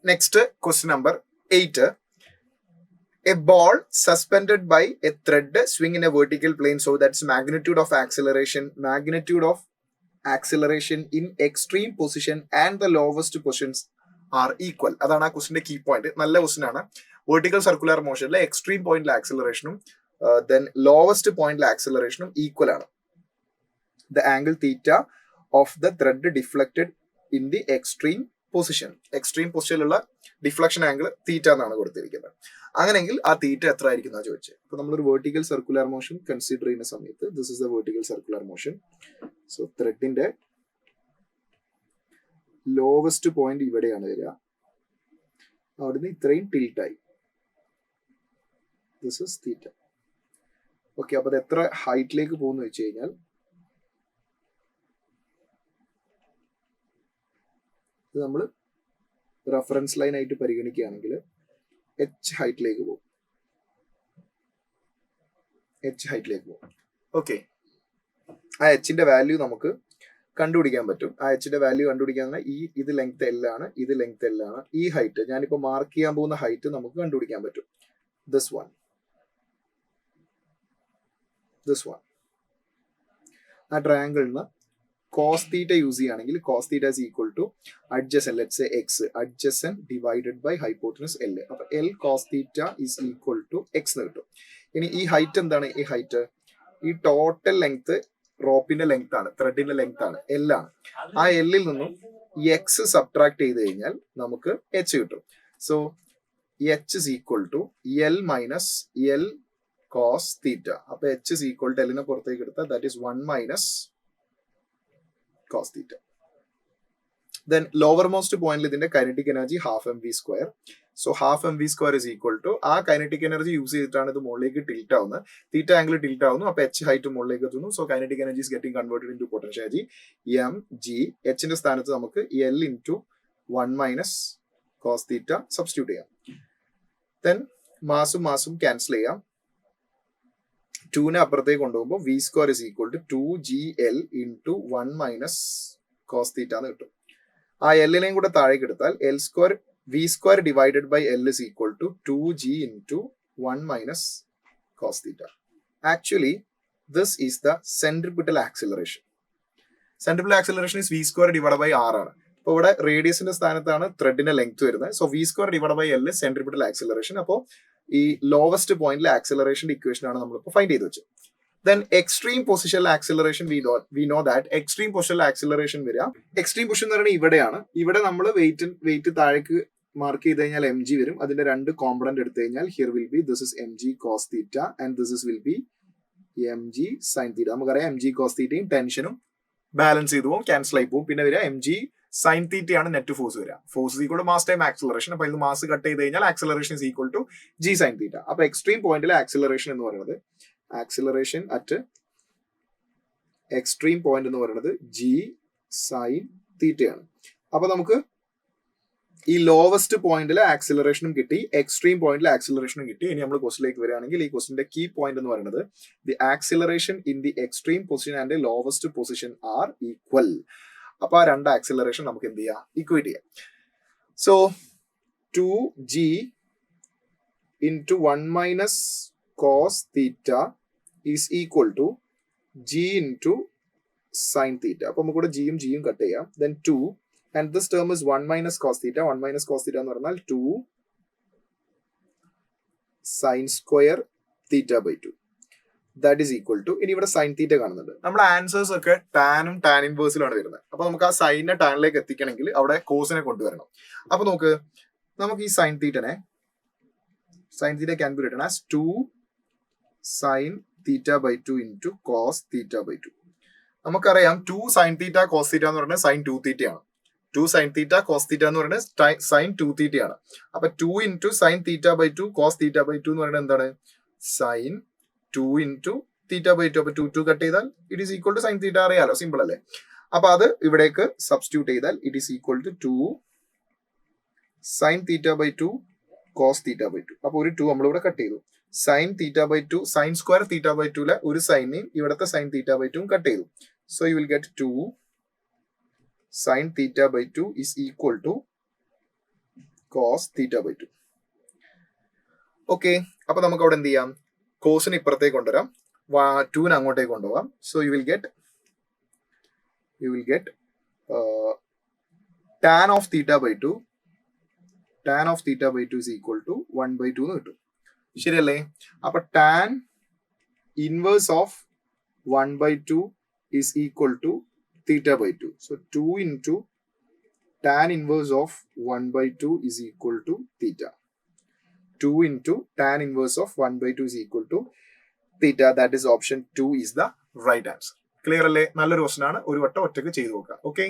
Next, question number 8. A ball suspended by a thread swing in a vertical plane so that its magnitude of acceleration in extreme position and the lowest positions are equal. അതാണ് ആ ക്വസ്റ്റിന്റെ key point. നല്ല question ആണ്. Vertical circular മോഷനിലെ extreme പോയിന്റിലെ ആക്സിലറേഷനും then lowest പോയിന്റിലെ ആക്സിലറേഷനും ഈക്വൽ ആണ്. The angle theta of the thread deflected in the extreme പൊസിഷനിലുള്ള ഡിഫ്ലക്ഷൻ ആംഗിൾ തീറ്റ എന്നാണ് കൊടുത്തിരിക്കുന്നത്. അങ്ങനെയെങ്കിൽ ആ തീറ്റ എത്ര ആയിരിക്കും എന്നാണ് ചോദിച്ചത്. അപ്പൊ നമ്മളൊരു വെർട്ടിക്കൽ സർക്കുലർ മോഷൻ കൺസിഡർ ചെയ്യുന്ന സമയത്ത് this is the vertical circular motion. So ത്രെഡിന്റെ ലോവസ്റ്റ് പോയിന്റ് ഇവിടെയാണ് വരിക. അവിടുന്ന് ഇത്രയും ടിൽട്ടായി. This is theta. ഓക്കെ, അപ്പൊ അത് എത്ര ഹൈറ്റിലേക്ക് പോകുന്നു വെച്ച് കഴിഞ്ഞാൽ ഇത് നമ്മൾ റെഫറൻസ് ലൈൻ ആയിട്ട് പരിഗണിക്കുകയാണെങ്കിൽ എച്ച് ഹൈറ്റിലേക്ക് പോകും. ഓക്കെ, ആ എച്ചിന്റെ വാല്യൂ നമുക്ക് കണ്ടുപിടിക്കാൻ പറ്റും. ആ എച്ചിന്റെ വാല്യൂ കണ്ടുപിടിക്കാൻ ഇത് ലെങ്ത് എൽ ആണ്, ഇത് ലെങ്ത് എൽ ആണ്. ഈ ഹൈറ്റ് ഞാനിപ്പോ മാർക്ക് ചെയ്യാൻ പോകുന്ന ഹൈറ്റ് നമുക്ക് കണ്ടുപിടിക്കാൻ പറ്റും. ദിസ് വൺ ആ ട്രയാങ്കിളിന് കോസ് തീറ്റ യൂസ് ചെയ്യുകയാണെങ്കിൽ cos theta is equal to adjacent, let's say x, adjacent divided by hypotenuse L. അപ്പൊ L cos theta is equal to x എന്ന് കിട്ടും. ഇനി ഈ ഹൈറ്റ് എന്താണ്? ഈ ടോട്ടൽ ലെങ്ത് റോപ്പിന്റെ ലെങ്ത് ആണ്, ത്രെഡിന്റെ ലെങ്ത് ആണ്, എൽ ആണ്. ആ എല്ലിൽ നിന്നും എക്സ് സബ്ട്രാക്ട് ചെയ്ത് കഴിഞ്ഞാൽ നമുക്ക് എച്ച് കിട്ടും. So H is equal to L minus L cos theta. അപ്പൊ എച്ച് ഇസ് ഈക്വൽ ടു എല്ലിനെ പുറത്തേക്ക് എടുത്താൽ that is 1 minus cos theta. Then lowermost point ഇതിന്റെ kinetic energy half mv². So half mv² is equal to ആ kinetic energy use ചെയ്തിട്ടാണ് ഇത് മുകളിലേക്ക് tilt ആവുന്നത്. തീറ്റ ആംഗിൾ ടിൽറ്റ് ആവുന്നു. അപ്പൊ എച്ച് ഹൈറ്റ് മുകളിലേക്ക് എത്തുന്നു. So kinetic energy is getting converted into potential energy mg. എച്ചിന്റെ സ്ഥാനത്ത് നമുക്ക് l into 1 minus cos theta substitute ചെയ്യാം. Then മാസും ക്യാൻസൽ ചെയ്യാം. 2നെ അപ്പുറത്തേക്ക് കൊണ്ടുപോകുമ്പോൾ v² is equal to 2gl into 1 minus cos theta എന്ന് കിട്ടും. ആ എല്ലിനെയും കൂടെ താഴേക്ക് എടുത്താൽ v² divided by l is equal to 2g into 1 minus cos theta. Actually, this is the centripetal acceleration. Centripetal acceleration is v² divided by r ആണ്. അപ്പോൾ ഇവിടെ റേഡിയസിന്റെ സ്ഥാനത്താണ് ത്രെഡിന്റെ ലെങ്ത് വരുന്നത്. So v² divided by l centripetal acceleration. അപ്പോൾ ഈ lowest പോയിന്റിലെ ആക്സിലറേഷന്റെ equation ആണ് നമ്മളിപ്പോൾ ഫൈൻഡ് ചെയ്ത് വെച്ചത്. ദെൻ എക്സ്ട്രീം പൊസിഷനിലെ acceleration we know that extreme പൊസിഷനിലെ ആക്സിലറേഷൻ വരിക. എക്സ്ട്രീം പൊസിഷൻ എന്ന് പറയുന്നത് ഇവിടെയാണ്. ഇവിടെ നമ്മൾ വെയിറ്റ് താഴേക്ക് മാർക്ക് ചെയ്ത് കഴിഞ്ഞാൽ എം ജി വരും. അതിന്റെ രണ്ട് കോമ്പണന്റ് എടുത്തു കഴിഞ്ഞാൽ here will be this is M G cos theta and this is will be M G sine theta. നമുക്കറിയാം എം ജി കോസ് തീറ്റയും ടെൻഷനും ബാലൻസ് ചെയ്തു പോകും, ക്യാൻസൽ ആയി പോകും. പിന്നെ വരിക എം ജി സൈൻ തീറ്റയാണ് നെറ്റ് ഫോഴ്സ് വരിക. Force equal to mass time acceleration. അപ്പൊ ഇത് മാസ് കട്ട് ചെയ്ത് കഴിഞ്ഞാൽ acceleration is equal to G sine theta. അപ്പൊ എക്സ്ട്രീം പോയിന്റിലെ ആക്സിലറേഷൻ എന്ന് പറയുന്നത് ആക്സിലറേഷൻ അറ്റ് എക്സ്ട്രീം പോയിന്റ് എന്ന് പറയുന്നത് ജി സൈൻ തീറ്റയാണ്. അപ്പൊ നമുക്ക് ഈ ലോവസ്റ്റ് പോയിന്റിലെ ആക്സിലറേഷനും കിട്ടി, എക്സ്ട്രീം പോയിന്റിലെ ആക്സിലറേഷനും കിട്ടി. ഇനി നമ്മൾ ക്വസ്റ്റിലേക്ക് വരികയാണെങ്കിൽ ഈ ക്വസ്റ്റിന്റെ കീ പോയിന്റ് എന്ന് പറയുന്നത് the acceleration in the extreme position and lowest position are equal. അപ്പൊ ആ രണ്ട് ആക്സിലറേഷൻ നമുക്ക് എന്ത് ചെയ്യാം? ഇക്വേറ്റ് ചെയ്യാം. So 2g into 1 minus cos theta is equal to g into sin theta. അപ്പൊ നമുക്ക് ഇവിടെ ജിയും കട്ട് ചെയ്യാം. Then 2 and this term is 1 minus cos theta. 1 minus cos theta എന്ന് പറഞ്ഞാൽ 2 sin square theta by 2. That is equal to, ഇനി ഇവിടെ sine theta കാണുന്നുണ്ട്. നമ്മുടെ ആൻസേഴ്സ് ഒക്കെ ടാനും ടാൻ ഇൻവേഴ്സിലാണ് വരുന്നത്. അപ്പൊ നമുക്ക് ആ സൈനിനെ ടാനിലേക്ക് എത്തിക്കണമെങ്കിൽ അവിടെ കോസിനെ കൊണ്ടുവരണം. അപ്പൊ നമുക്ക് ഈ sine theta can be written as 2 sin theta by 2 into cos theta by 2. നമുക്കറിയാം 2 sin theta cos theta എന്ന് പറയുന്നത് sin 2 theta ആണ്. 2 sin theta cos theta എന്ന് പറയുന്നത് sin 2 theta ആണ്. അപ്പൊ 2 into sin theta by 2 cos theta by 2 എന്ന് പറയുന്നത് എന്താണ്? sin 2 into theta by 2. അപ്പൊ 2 കട്ട് ചെയ്താൽ it is equal to sine theta. അറിയാലോ, സിമ്പിൾ അല്ലേ? അപ്പൊ അത് ഇവിടേക്ക് സബ്സ്റ്റിറ്റ്യൂട്ട് ചെയ്താൽ it is equal to 2 sin theta by 2 cos theta by 2. അപ്പൊ ഒരു 2 നമ്മളിവിടെ കട്ട് ചെയ്തു. sin theta by 2 sin square theta by 2 ഒരു സൈനെയും ഇവിടത്തെ sin theta by 2 കട്ട് ചെയ്തു. So you will get 2 sin theta by 2 is equal to cos theta by 2. Okay, അപ്പൊ നമുക്ക് അവിടെ എന്ത് ചെയ്യാം? കോസിന് ഇപ്പുറത്തേക്ക് കൊണ്ടുവരാം, 2ന് അങ്ങോട്ടേക്ക് കൊണ്ടുപോകാം. So you will get tan of theta by 2 is equal to 1 by 2 എന്ന് കിട്ടും. ശരിയല്ലേ? അപ്പൊ tan inverse of 1 by 2 is equal to theta by 2. So 2 into tan inverse of 1 by 2 is equal to theta. 2 into tan inverse of 1 by 2 is equal to theta. That is option 2 is the right answer. Clear അല്ലേ? നല്ലൊരു question ആണ്. ഒരു വട്ടം ഒറ്റയ്ക്ക് ചെയ്തു നോക്കാം. Okay.